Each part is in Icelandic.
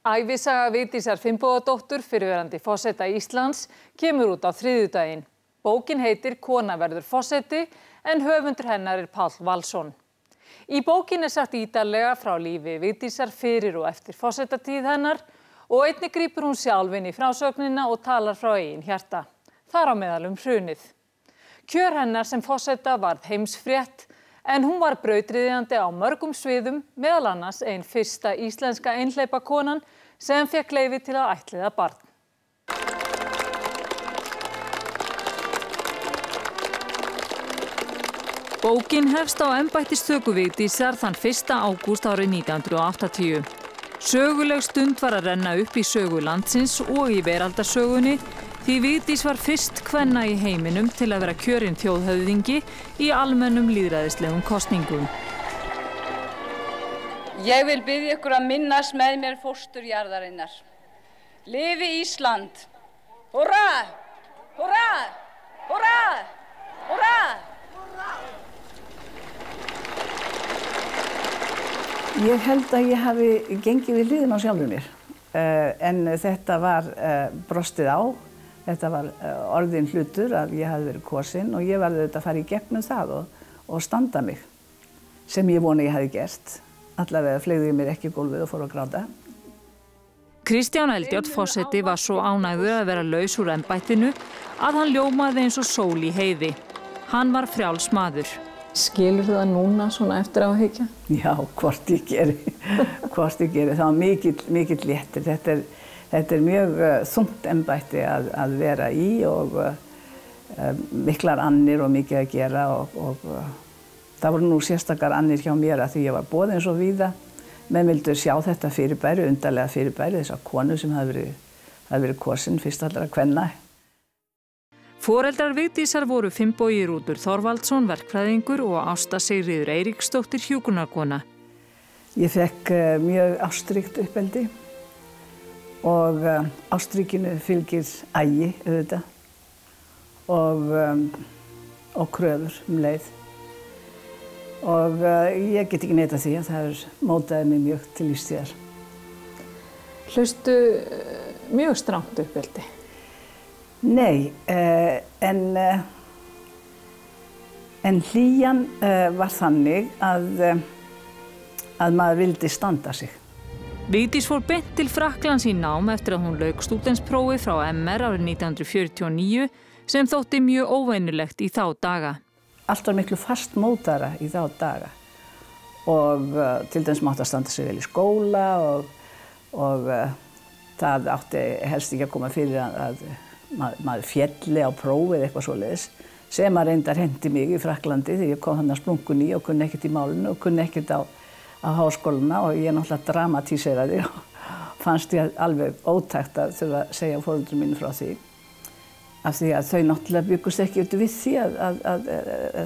Ævisaga Vigdísar Finnbogadóttur, fyrrverandi forseta Íslands, kemur út á þriðjudaginn. Bókin heitir Kona verður forseti en höfundur hennar Páll Valsson. Í bókinni sagt ítarlega frá lífi Vigdísar fyrir og eftir forsetatíð hennar og einnig grípur hún sjálf inn í frásögnina og talar frá eigin hjarta. Þar á meðal hrunið. Kjör hennar sem forseta varð heimsfrétt en hún var brautryðjandi á mörgum sviðum, meðal annars ein fyrsta íslenska einhleypakonan sem fékk leyfi til að ættleiða barn. Bókin hefst á embættistöku Vigdísar þann 1. ágúst árið 1980. Söguleg stund var að renna upp í sögu landsins og í veraldarsögunni því Vigdís var fyrst kvenna í heiminum til að vera kjörin þjóðhöfðingi í almennum lýðræðislegum kosningum. Ég vil biðja ykkur að minnast með mér fóstur jarðarinnar. Lifi Ísland! Húrra! Húrra! Húrra! Húrra! Ég held að ég hafi gengið við hliðina á sjálfur mér, en þetta var brostið á, þetta var orðinn hlutur að ég hafi verið kosin og ég var auðvitað að fara í gegnum það og standa mig, sem ég vona ég hafi gert. Allavega fleygði ég mér ekki í gólfið og fór að gráta. Kristján Eldjárn forseti var svo ánægður að vera laus úr embættinu að hann ljómaði eins og sól í heiði. Hann var frjáls maður. Skilur þú það núna svona eftir á að hyggja? Já, hvort ég geri. Það var mikill léttir. Þetta er mjög þungt embætti að vera í og miklar annir og mikið að gera og það voru nú sérstakar annir hjá mér að því ég var boðin svo víða. Menn vildu sjá þetta fyrirbæri, undarlega fyrirbæri, þessar konu sem hafði verið kosin fyrst allra kvenna. Foreldrar Vigdísar voru Finnbogi Rútur Þorvaldsson, verkfræðingur og Ásta Sigríður Eiríksdóttir, hjúkrunarkona. Ég fekk mjög ástríkt uppeldi og ástríkinu fylgir agi auðvitað og kröfur leið. Og ég get ekki neitað því að það mótaði mig mjög til lífstíðar. Hlaustu mjög strangt uppeldi? Nei, en hlýjan var þannig að maður vildi standa sig. Vigdís fór beint til Frakklands í nám eftir að hún lauk stúdentsprófi frá MR árið 1949 sem þótti mjög óvenjulegt í þá daga. Allt var miklu fastmótara í þá daga og til dæmis mátti að standa sig vel í skóla og það átti helst ekki að koma fyrir að maður félli á prófi eða eitthvað svoleiðis sem að reyndar hendi mig í Frakklandi því ég kom þarna sprungun í og kunni ekkert í málinu og kunni ekkert á háskólana og ég náttúrulega dramatíseraði og fannst ég alveg ótækt að þurfa að segja foreldrum mínu frá því af því að þau náttúrulega byggust ekki út við því að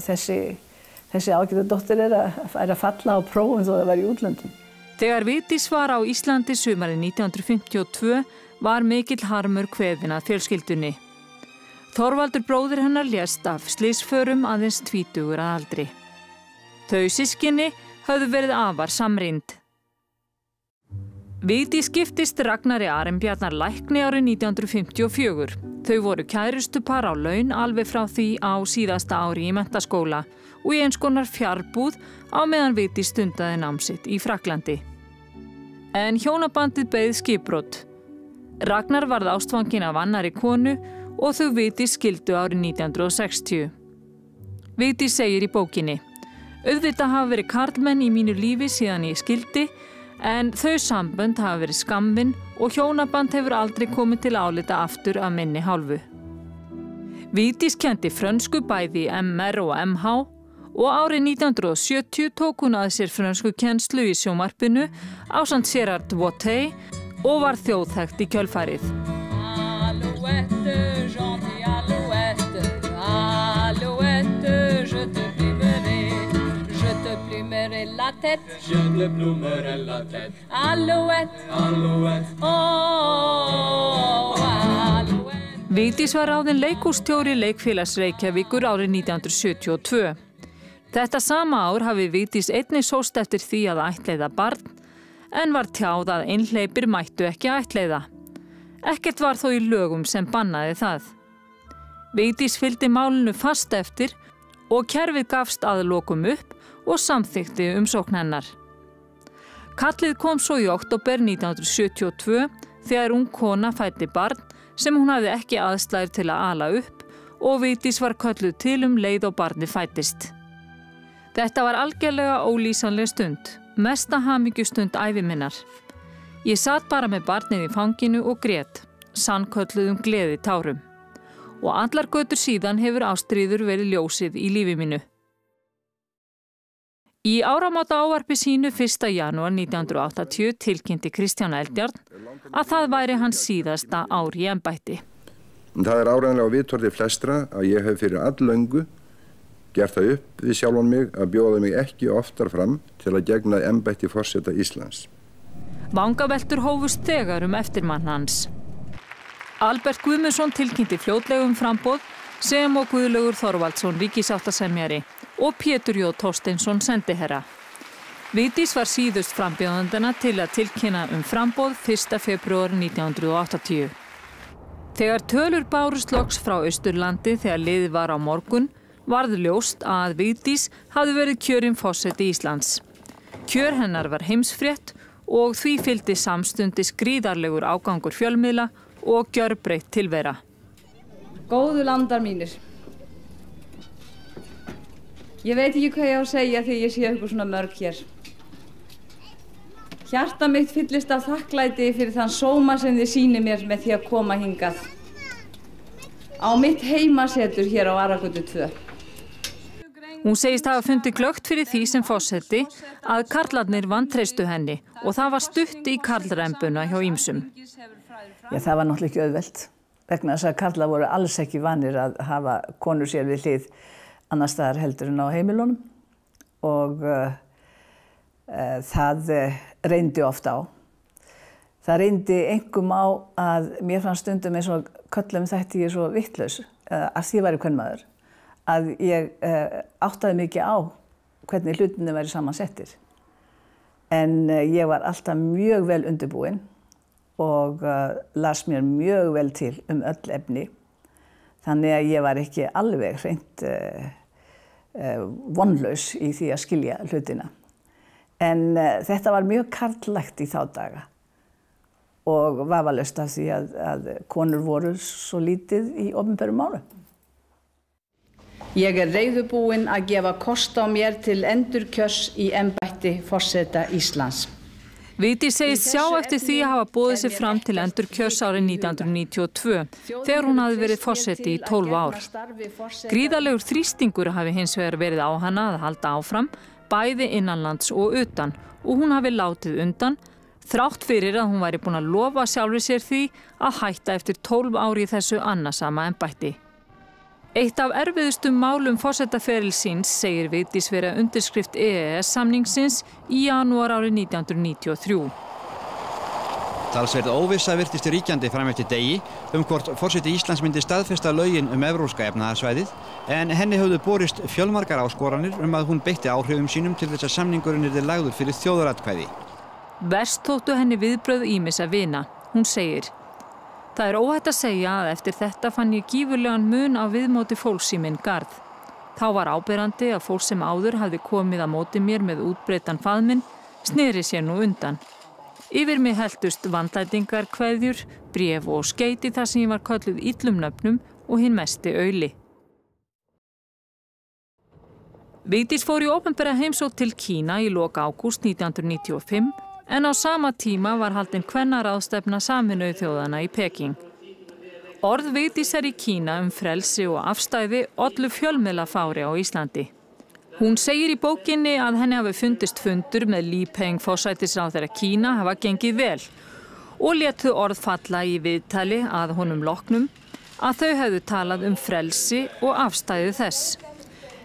þessi ágæta dóttir er að falla á prófum þó það var í útlöndum. Þegar Vigdís var á Íslandi sumarið 1952 var mikill harmur kveðin að fjölskyldunni. Þorvaldur bróðir hennar lést af slysförum aðeins 20 að aldri. Þau systkini höfðu verið afar samrýnd. Vigdís giftist Ragnari Arnbjarnar lækni árið 1954. Þau voru kærustupar á laun alveg frá því á síðasta ári í menntaskóla og í eins konar fjarbúð á meðan Vigdís stundaði nám sitt í Frakklandi. En hjónabandið beið skipbrot. Ragnar varð ástfanginn af annarri konu og þau Vigdís skildu árið 1960. Vigdís segir í bókinni: Auðvitað hafa verið karlmenn í mínu lífi síðan ég skildi, en þau sambönd hafa verið skammvinn og hjónaband hefur aldrei komið til álita aftur af minni hálfu. Vigdís kenndi frönsku bæði í MR og MH og árið 1970 tók hún að sér frönsku kennslu í sjónvarpinu ásamt Gérard Watteau og var þjóðþekkt í kjölfarið. Alouette, gentil alouette, alouette, je te plumerai la tête, je te plumerai la tête, alouette, alouette, oh, alouette. Vigdís var ráðin leikhússtjóri Leikfélags Reykjavíkur árið 1972. Þetta sama ár hafi Vigdís einnig sóst eftir því að ættleiða barn en var tjáð að einhleypir mættu ekki ættleiða. Ekkert var þó í lögum sem bannaði það. Vigdís fylgdi málinu fast eftir og kerfið gafst að lokum upp og samþykkti umsókn hennar. Kallið kom svo í október 1972 þegar ung kona fæddi barn sem hún hafði ekki aðstæður til að ala upp og Vigdís var kölluð til leið og barni fæddist. Þetta var algjörlega ólýsanleg stund, mesta hamingjustund ævi minnar. Ég sat bara með barnið í fanginu og grét, sannkölluðum gleði tárum. Og allar götur síðan hefur ástríður verið ljósið í lífi mínu. Í áramóta ávarpi sínu 1. janúar 1980 tilkynnti Kristján Eldjárn að það væri hans síðasta ár í embætti. Það er áreiðanlega viðhorfi flestra að ég hef fyrir alllöngu gert það upp við sjálfan mig að bjóða mig ekki oftar fram til að gegna embætti forseta Íslands. Vangaveltur hófust þegar eftirmann hans. Albert Guðmundsson tilkynnti fljótlegum framboð sem og Guðlaugur Þorvaldsson ríkissáttasemjari og Pétur J. Thorsteinsson sendiherra. Vigdís var síðust frambjóðandana til að tilkynna framboð 1. febrúar 1980. Þegar tölur bárust loks frá Austurlandi þegar liðið var á morgun, varð ljóst að Vigdís hafði verið kjörin forseti Íslands. Kjör hennar var heimsfrétt og því fylgdi samstundis gríðarlegur ágangur fjölmiðla og gjörbreytt tilvera. Góðu landar mínir. Ég veit ekki hvað ég á að segja þegar ég sé ykkur svona mörg hér. Hjarta mitt fyllist af þakklæti fyrir þann sóma sem þið sýnið mér með því að koma hingað. Á mitt heimasetur hér á Aragötu 2. Hún segist hafa fundið glöggt fyrir því sem forseti að karlarnir vantreystu henni og það var stutt í karlrembuna hjá ýmsum. Já, það var náttúrulega ekki auðvelt vegna þess að karlar voru alls ekki vanir að hafa konur sér við hlið annars staðar heldur en á heimilunum og það reyndi oft á. Það reyndi einkum á að mér fannst stundum eins og köllum þætti ég svo vitlaus að því væri kvenmaður að ég áttaði mikið á hvernig hlutinni væri samansettir. En ég var alltaf mjög vel undirbúin og las mér mjög vel til öll efni. Þannig að ég var ekki alveg hreint vonlaus í því að skilja hlutina. En þetta var mjög karllægt í þá daga og vafalaust af því að konur voru svo lítið í opinberum málum. Ég er reiðubúin að gefa kost á mér til endurkjörs í embætti forseta Íslands. Vigdís segist sjá eftir því að hafa boðið sig fram til endurkjörs árið 1992 þegar hún hafði verið forseti í 12 ár. Gríðarlegur þrýstingur hafi hins vegar verið á hana að halda áfram, bæði innanlands og utan, og hún hafi látið undan, þrátt fyrir að hún væri búin að lofa sjálfri sér því að hætta eftir 12 ár í þessu annasama embætti. Eitt af erfiðustu málum forsetaferils síns segir Vigdís vera undirskrift EES-samningsins í janúar árið 1993. Talsverð óvissa virtist ríkjandi fram eftir degi hvort forseti Íslands myndi staðfesta lögin evrópska efnahagssvæðið, en henni höfðu borist fjölmargar áskoranir að hún beitti áhrifum sínum til þess að samningurinn yrði lagður fyrir þjóðaratkvæði. Verst þóttu henni viðbrögð ýmissa vina. Hún segir: Það er óhætt að segja að eftir þetta fann ég gífurlegan mun á viðmóti fólks í minn garð. Þá var áberandi að fólk sem áður hafði komið að móti mér með útbreiddan faðminn sneri sér nú undan. Yfir mig helltust vandlætingar, kveðjur, bréf og skeyti þar sem ég var kölluð illum nöfnum og hinn mesti auli. Vigdís fór í opinbera heimsókn til Kína í lok ágúst 1995 en á sama tíma var haldin kvennaráðstefna Sameinuðu þjóðanna í Peking. Orð Vigdísar í Kína frelsi og afstæði ollu fjölmiðlafári á Íslandi. Hún segir í bókinni að henni hafi fundist fundur með Li Peng forsætisráðherra Kína hafa gengið vel og lét þau orð falla í viðtali að honum loknum að þau hefðu talað frelsi og afstæði þess,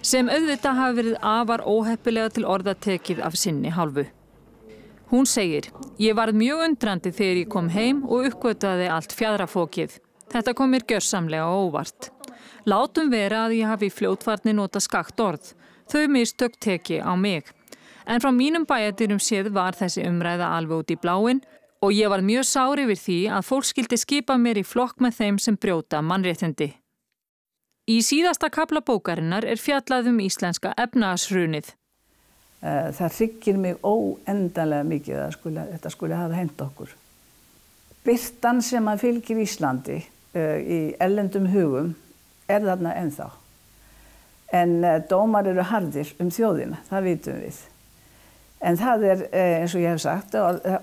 sem auðvitað hafi verið afar óheppilega til orða tekið af sinni hálfu. Hún segir: Ég varð mjög undrandi þegar ég kom heim og uppgötvaði allt fjaðrafókið. Þetta kom mér gjörsamlega á óvart. Látum vera að ég hafi í fljótfarni notað skakt orð. Þau mistök teki á mig. En frá mínum bæjardyrum séð var þessi umræða alveg út í bláinn og ég var mjög sár yfir því að fólk skyldi skipa mér í flokk með þeim sem brjóta mannréttindi. Í síðasta kafla bókarinnar fjallað íslenska efnahagshrunið. Það hryggir mig óendanlega mikið að þetta skuli hafa hent okkur. Birtan sem að fylgir Íslandi í erlendum hugum þarna ennþá. En dómar eru harðir þjóðina, það vitum við. En það eins og ég hef sagt,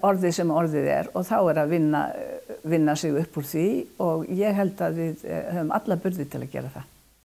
orðið sem orðið og þá að vinna sig upp úr því og ég held að við höfum alla burði til að gera það.